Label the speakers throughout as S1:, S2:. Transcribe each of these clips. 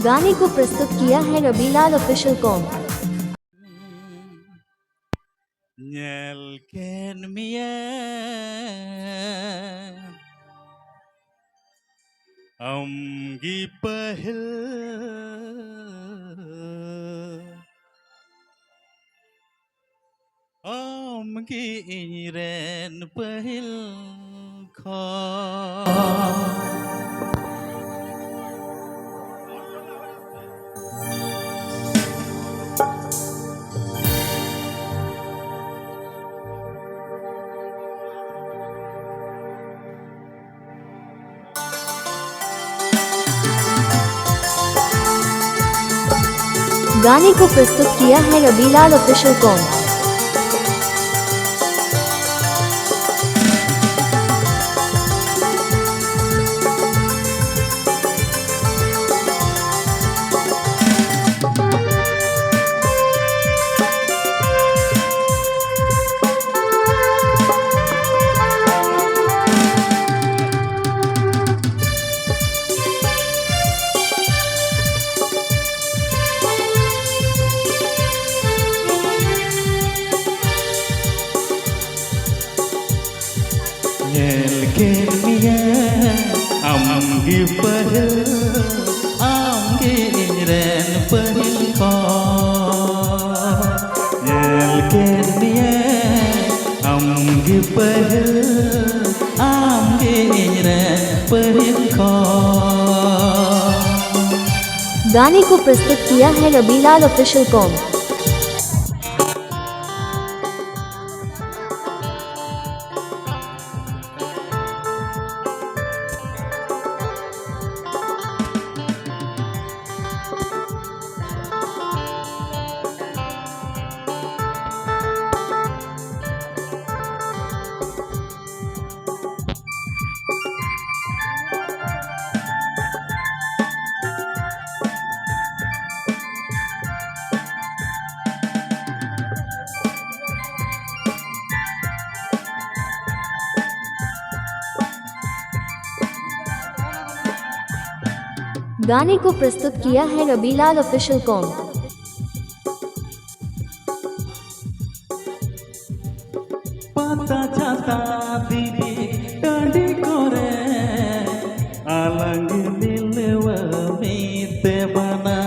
S1: गाने को प्रस्तुत किया है Rabilal official com.
S2: Amgi pahil Amgi iren pahil kho
S1: गाने को प्रस्तुत किया है Rabilal official com.
S2: Amgi pahil Amgi iren pahil kho Nyelken dia Amgi pahil Amgi iren pahil kho
S1: गाने को प्रस्तुत किया है रबीलाल ऑफिशियल कॉम। गाने को प्रस्तुत किया है रबीलाल ऑफिशियल कॉम।
S2: पाता छाता दिबी टांडी करे आलंग नीलवा मीते बना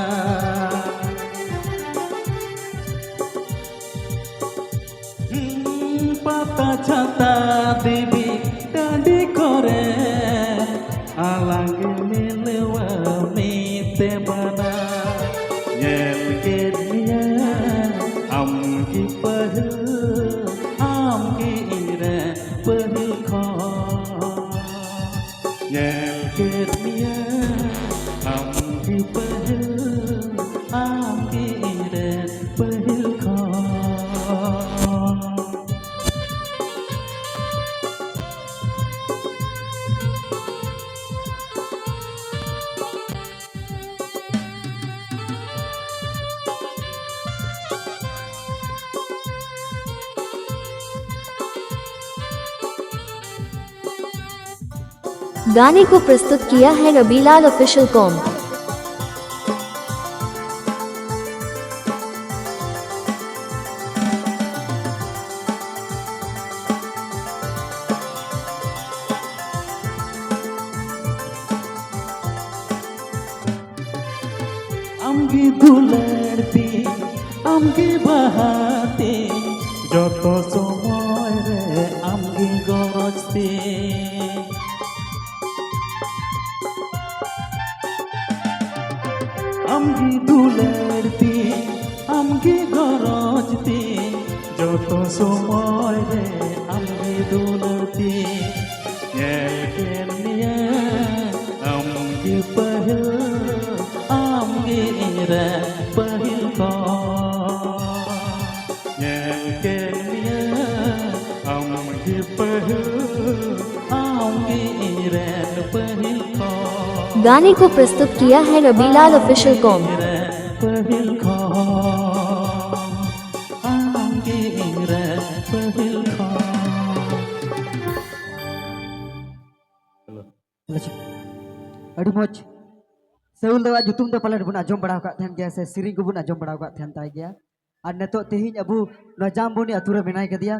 S2: पाता छाता दिबी टांडी करे आलंग नीलवा मीते बना nyelken dia amgi pahil amgi iren pahil kho nyelken dia amgi pahil amgi iren pahil kho
S1: गाने को प्रस्तुत किया है Rabilal official com.
S2: amgi dulerti amgi bahati joto somoy re amgi gorojti amgi dulerti amgi gorojti joto somoy re amgi dulerti nyelken dia amgi pahil amgi iren pahil kho nyelken dia amgi pahil amgi iren pahil kho
S1: गाने को प्रस्तुत किया है Rabilal official com.
S2: pahil kho amgi iren pahil kho
S3: अड़ी मोच Seul dawa jutum do paler bun ajom bada kat than gaya se siri ko bun ajom bada kat than tai gaya. Ar netok tehin abu no jamboni atura menai ke dia.